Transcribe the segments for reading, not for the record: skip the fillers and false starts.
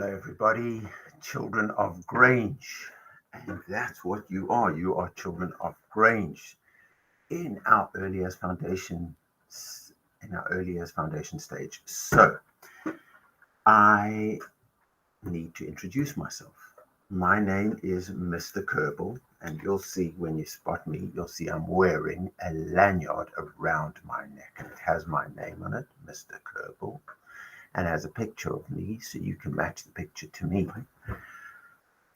Hello, everybody, children of Grange. And that's what you are. You are children of Grange in our earliest foundation, stage. So I need to introduce myself. My name is Mr. Kerbal, and you'll see when you spot me, you'll see I'm wearing a lanyard around my neck, and it has my name on it, Mr. Kerbal, and has a picture of me, so you can match the picture to me.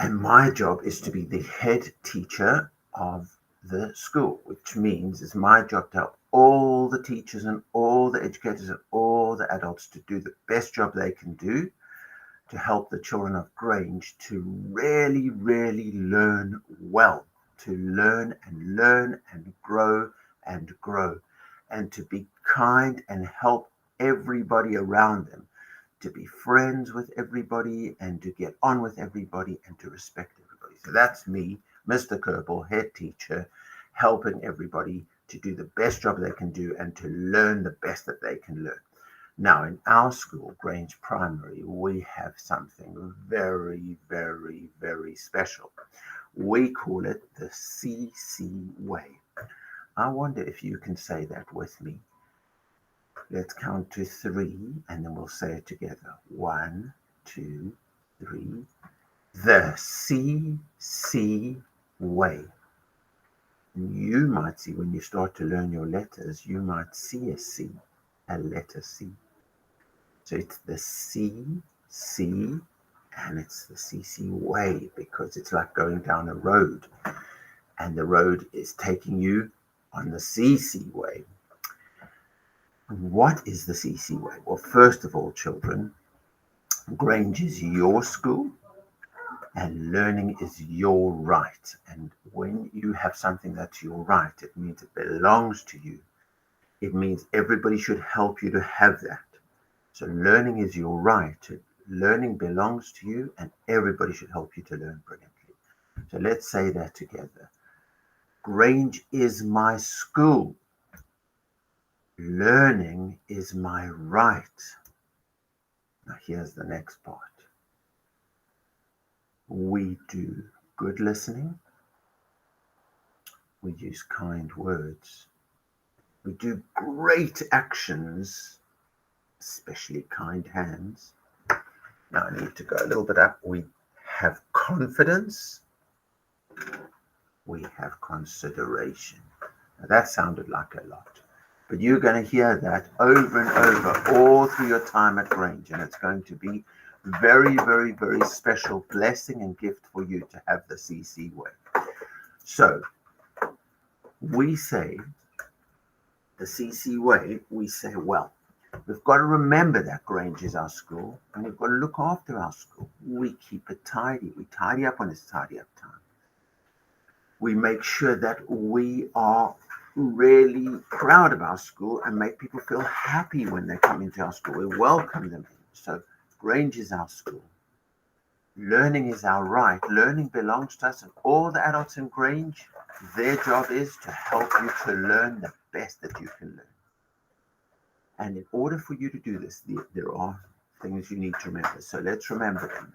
And my job is to be the head teacher of the school, which means it's my job to help all the teachers and all the educators and all the adults to do the best job they can do to help the children of Grange to really, really learn well, to learn and grow and to be kind and help everybody around them, to be friends with everybody and to get on with everybody and to respect everybody. So that's me, Mr. Kerbal, head teacher, helping everybody to do the best job they can do and to learn the best that they can learn. Now, in our school, Grange Primary, we have something very, very, very special. We call it the CC Way. I wonder if you can say that with me. Let's count to three and then we'll say it together. 1, 2, 3. The CC Way. You might see when you start to learn your letters, you might see a C, a letter C. So it's the CC and it's the CC Way because it's like going down a road and the road is taking you on the CC Way. What is the CC Way? Well, first of all, children, Grange is your school and learning is your right. And when you have something that's your right, it means it belongs to you. It means everybody should help you to have that. So learning is your right. Learning belongs to you and everybody should help you to learn brilliantly. So let's say that together. Grange is my school. Learning is my right. Now here's the next part. We do good listening. We use kind words. We do great actions, especially kind hands. Now I need to go a little bit up. We have confidence. We have consideration. Now that sounded like a lot, but you're going to hear that over and over all through your time at Grange, and it's going to be very, very, very special blessing and gift for you to have the CC Way. So we say the CC Way, we say, well, we've got to remember that Grange is our school and we've got to look after our school. We keep it tidy. We tidy up when it's tidy up time. We make sure that we are really proud of our school and make people feel happy when they come into our school. We welcome them in. So Grange is our school. Learning is our right. Learning belongs to us, and all the adults in Grange, their job is to help you to learn the best that you can learn. And in order for you to do this, there are things you need to remember. So let's remember them.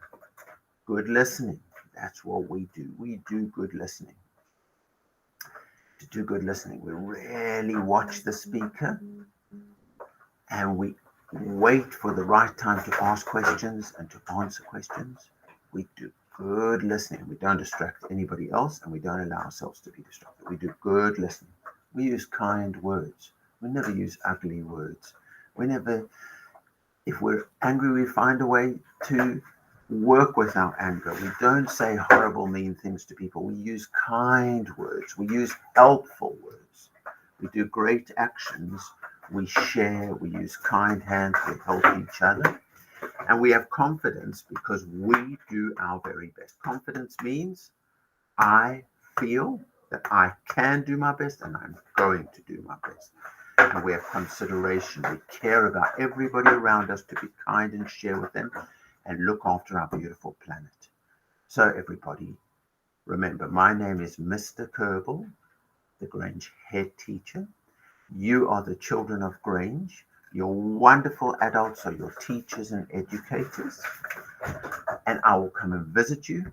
Good listening. That's what we do. We do good listening. To do good listening, we really watch the speaker and we wait for the right time to ask questions and to answer questions. We do good listening. We don't distract anybody else and we don't allow ourselves to be distracted. We do good listening. We use kind words. We never use ugly words. If we're angry, we find a way to work with our anger. We don't say horrible, mean things to people. We use kind words. We use helpful words. We do great actions. We share. We use kind hands. We help each other. And we have confidence because we do our very best. Confidence means I feel that I can do my best and I'm going to do my best. And we have consideration. We care about everybody around us to be kind and share with them and look after our beautiful planet. So everybody, remember, my name is Mr. Kerbal, the Grange head teacher. You are the children of Grange. Your wonderful adults are your teachers and educators. and I will come and visit you.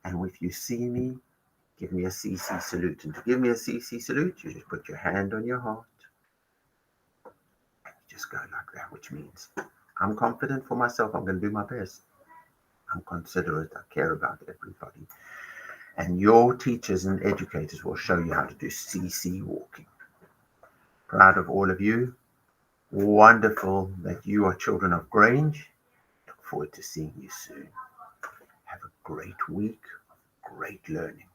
And if you see me, give me a CC salute. And to give me a CC salute, you just put your hand on your heart and you just go like that, which means I'm confident for myself. I'm going to do my best. I'm considerate. I care about everybody. And your teachers and educators will show you how to do CC walking. Proud of all of you. Wonderful that you are children of Grange. Look forward to seeing you soon. Have a great week, great learning.